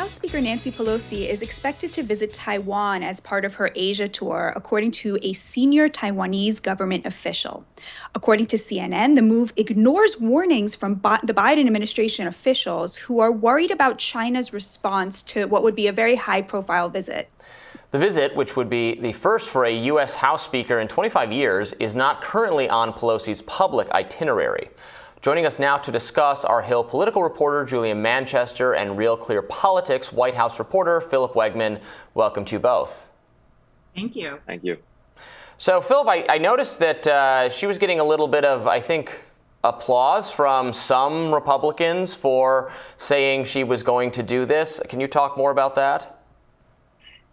House Speaker Nancy Pelosi is expected to visit Taiwan as part of her Asia tour, according to a senior Taiwanese government official. According to CNN, the move ignores warnings from the Biden administration officials who are worried about China's response to what would be a very high-profile visit. The visit, which would be the first for a U.S. House Speaker in 25 years, is not currently on Pelosi's public itinerary. Joining us now to discuss are Hill political reporter Julia Manchester and Real Clear Politics White House reporter Philip Wegmann. Welcome to you both. Thank you. Thank you. So, Philip, I noticed that she was getting a little bit of, I think, applause from some Republicans for saying she was going to do this. Can you talk more about that?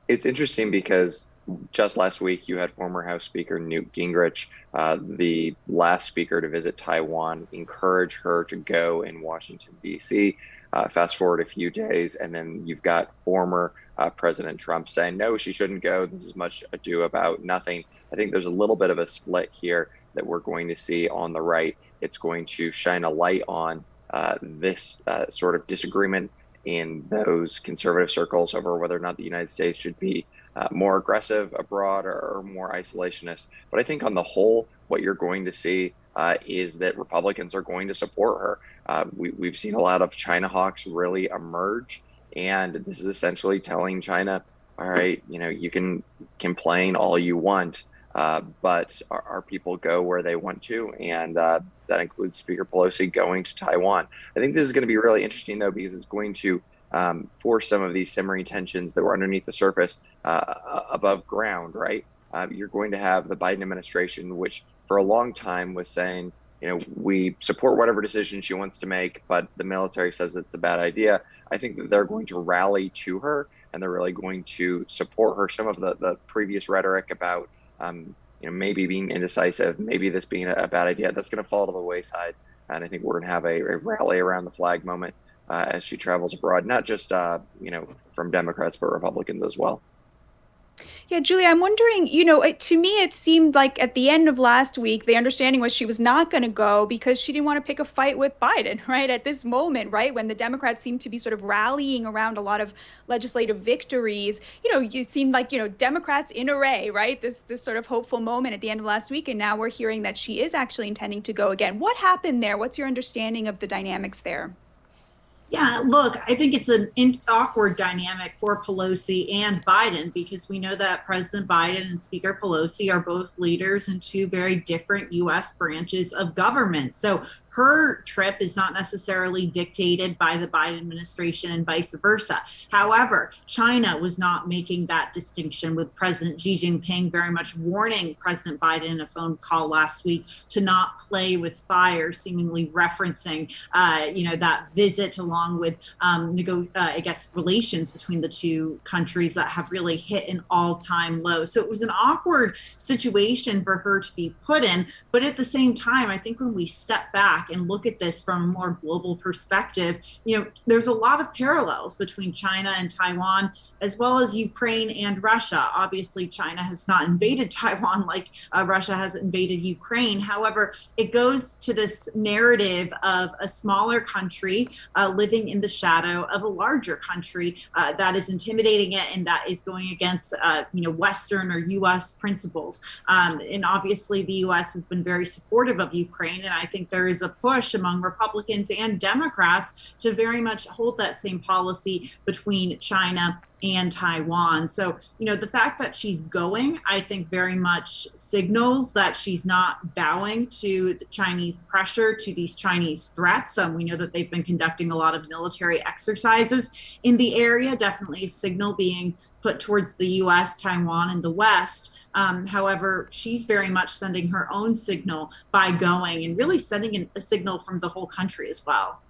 It's interesting because just last week you had former House Speaker Newt Gingrich, the last speaker to visit Taiwan, encourage her to go in Washington, D.C. Fast forward a few days, and then you've got former President Trump saying, no, she shouldn't go. This is much ado about nothing. I think there's a little bit of a split here that we're going to see on the right. It's going to shine a light on this sort of disagreement in those conservative circles over whether or not the United States should be more aggressive abroad or more isolationist. But I think on the whole, what you're going to see is that Republicans are going to support her. We've seen a lot of China hawks really emerge, and this is essentially telling China, all right, you can complain all you want, but our people go where they want to, and that includes Speaker Pelosi going to Taiwan. I think this is going to be really interesting, though, because it's going to force some of these simmering tensions that were underneath the surface above ground, right? You're going to have the Biden administration, which for a long time was saying, we support whatever decision she wants to make, but the military says it's a bad idea. I think that they're going to rally to her, and they're really going to support her. Some of the previous rhetoric about maybe being indecisive, maybe this being a bad idea, that's going to fall to the wayside. And I think we're going to have a rally around the flag moment as she travels abroad, not just, from Democrats, but Republicans as well. Yeah, Julia, I'm wondering, to me, it seemed like at the end of last week, the understanding was she was not going to go because she didn't want to pick a fight with Biden, right? At this moment, right, when the Democrats seem to be sort of rallying around a lot of legislative victories, you seemed like, Democrats in array, right? This sort of hopeful moment at the end of last week. And now we're hearing that she is actually intending to go again. What happened there? What's your understanding of the dynamics there? Yeah, look, I think it's an awkward dynamic for Pelosi and Biden because we know that President Biden and Speaker Pelosi are both leaders in two very different U.S. branches of government. So her trip is not necessarily dictated by the Biden administration and vice versa. However, China was not making that distinction, with President Xi Jinping very much warning President Biden in a phone call last week to not play with fire, seemingly referencing, that visit along with, relations between the two countries that have really hit an all-time low. So it was an awkward situation for her to be put in. But at the same time, I think when we step back and look at this from a more global perspective, there's a lot of parallels between China and Taiwan, as well as Ukraine and Russia. Obviously, China has not invaded Taiwan like Russia has invaded Ukraine. However, it goes to this narrative of a smaller country living in the shadow of a larger country that is intimidating it and that is going against, Western or U.S. principles. And obviously, the U.S. has been very supportive of Ukraine, and I think there is a push among Republicans and Democrats to very much hold that same policy between China and Taiwan. So, the fact that she's going, I think very much signals that she's not bowing to the Chinese pressure, to these Chinese threats. We know that they've been conducting a lot of military exercises in the area, definitely a signal being put towards the U.S., Taiwan, and the West. However, she's very much sending her own signal by going and really sending a signal from the whole country as well.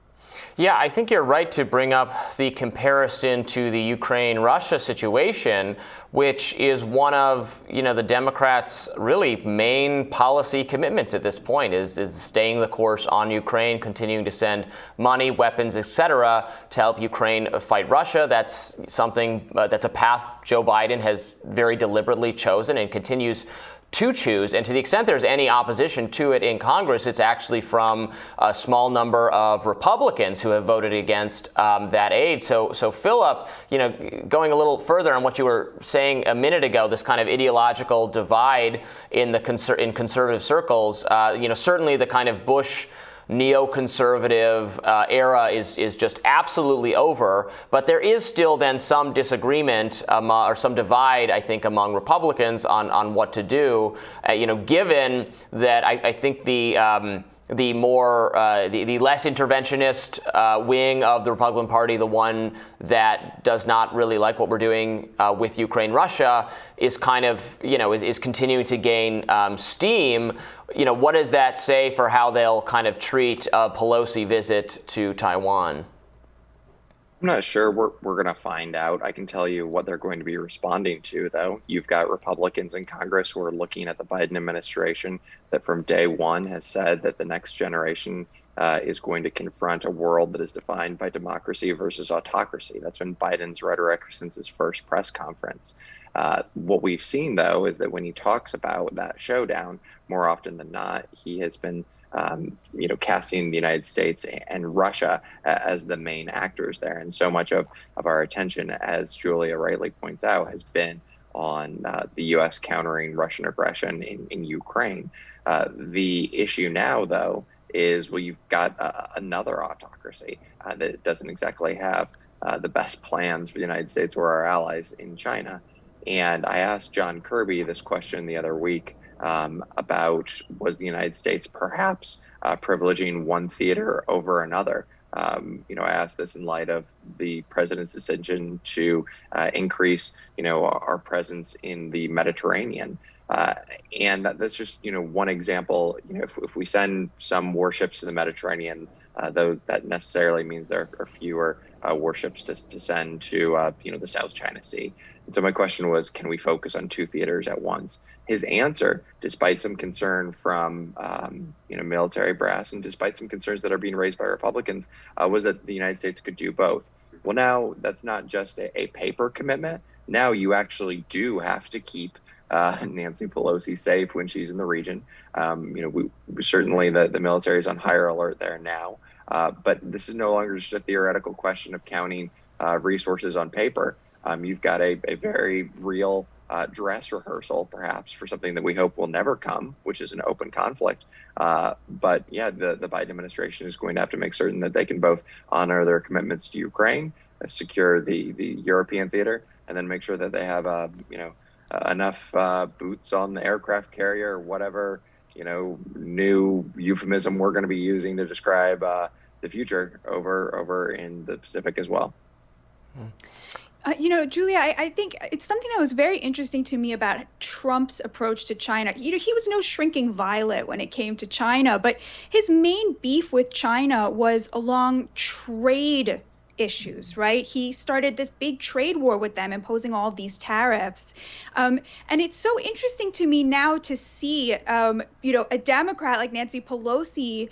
Yeah, I think you're right to bring up the comparison to the Ukraine-Russia situation, which is one of, the Democrats' really main policy commitments at this point, is staying the course on Ukraine, continuing to send money, weapons, etc., to help Ukraine fight Russia. That's something, that's a path Joe Biden has very deliberately chosen and continues to choose. And to the extent there's any opposition to it in Congress, it's actually from a small number of Republicans who have voted against that aid. So Philip, going a little further on what you were saying a minute ago, this kind of ideological divide in conservative circles, certainly the kind of Bush neoconservative era is just absolutely over, but there is still then some disagreement or some divide, I think, among Republicans on what to do. Given that I think the less interventionist wing of the Republican Party, the one that does not really like what we're doing with Ukraine, Russia, is kind of, is continuing to gain steam. What does that say for how they'll kind of treat a Pelosi visit to Taiwan? I'm not sure. We're going to find out. I can tell you what they're going to be responding to, though. You've got Republicans in Congress who are looking at the Biden administration that from day one has said that the next generation is going to confront a world that is defined by democracy versus autocracy. That's been Biden's rhetoric since his first press conference. What we've seen, though, is that when he talks about that showdown, more often than not, he has been casting the United States and Russia as the main actors there. And so much of our attention, as Julia rightly points out, has been on the U.S. countering Russian aggression in Ukraine. The issue now, though, is, you've got another autocracy that doesn't exactly have the best plans for the United States or our allies in China. And I asked John Kirby this question the other week about, was the United States perhaps privileging one theater over another? I asked this in light of the president's decision to increase, our presence in the Mediterranean. And that's just, one example. If we send some warships to the Mediterranean, though that necessarily means there are fewer warships to send to, the South China Sea. And so my question was, can we focus on two theaters at once? His answer, despite some concern from, military brass and despite some concerns that are being raised by Republicans, was that the United States could do both. Well, now that's not just a paper commitment. Now you actually do have to keep Nancy Pelosi safe when she's in the region. We certainly the military is on higher alert there now. But this is no longer just a theoretical question of counting resources on paper. You've got a very real dress rehearsal, perhaps, for something that we hope will never come, which is an open conflict. But yeah, the Biden administration is going to have to make certain that they can both honor their commitments to Ukraine, secure the European theater, and then make sure that they have enough boots on the aircraft carrier, or whatever new euphemism we're going to be using to describe the future over in the Pacific as well. Julia, I think it's something that was very interesting to me about Trump's approach to China. He was no shrinking violet when it came to China, but his main beef with China was along trade issues, right? He started this big trade war with them, imposing all of these tariffs. And it's so interesting to me now to see, a Democrat like Nancy Pelosi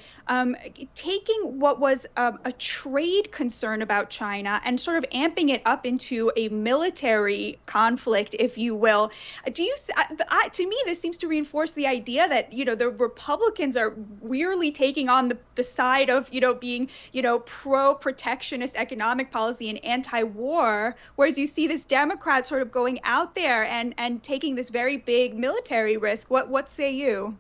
taking what was a trade concern about China and sort of amping it up into a military conflict, if you will. To me, this seems to reinforce the idea that, the Republicans are weirdly taking on the side of, being, pro-protectionist economic policy and anti-war, whereas you see this Democrat sort of going out there and taking this very big military risk. What say you?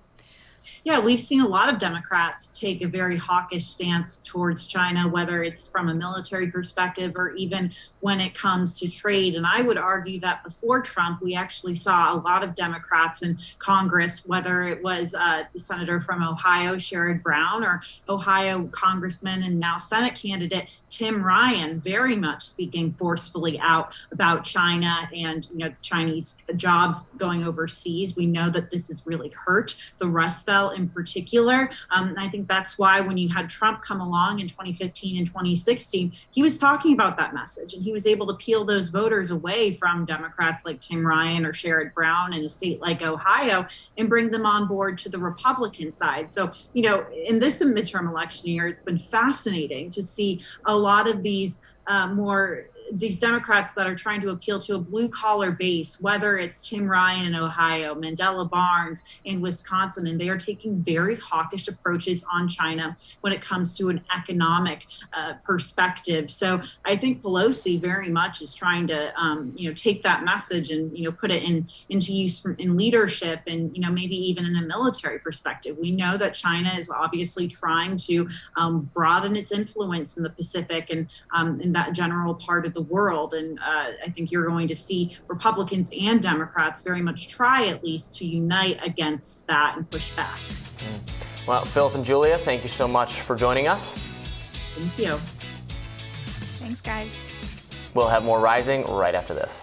Yeah, we've seen a lot of Democrats take a very hawkish stance towards China, whether it's from a military perspective or even when it comes to trade. And I would argue that before Trump, we actually saw a lot of Democrats in Congress, whether it was the senator from Ohio, Sherrod Brown, or Ohio Congressman and now Senate candidate Tim Ryan, very much speaking forcefully out about China and the Chinese jobs going overseas. We know that this has really hurt the Rust Belt in particular. I think that's why when you had Trump come along in 2015 and 2016, he was talking about that message, and he was able to peel those voters away from Democrats like Tim Ryan or Sherrod Brown in a state like Ohio and bring them on board to the Republican side. So, in this midterm election year, it's been fascinating to see a lot of these more these Democrats that are trying to appeal to a blue collar base, whether it's Tim Ryan in Ohio, Mandela Barnes in Wisconsin, and they are taking very hawkish approaches on China when it comes to an economic perspective. So I think Pelosi very much is trying to, take that message and, put it into use in leadership and, maybe even in a military perspective. We know that China is obviously trying to broaden its influence in the Pacific and in that general part of the world. And I think you're going to see Republicans and Democrats very much try at least to unite against that and push back. Well, Philip and Julia, thank you so much for joining us. Thank you. Thanks, guys. We'll have more Rising right after this.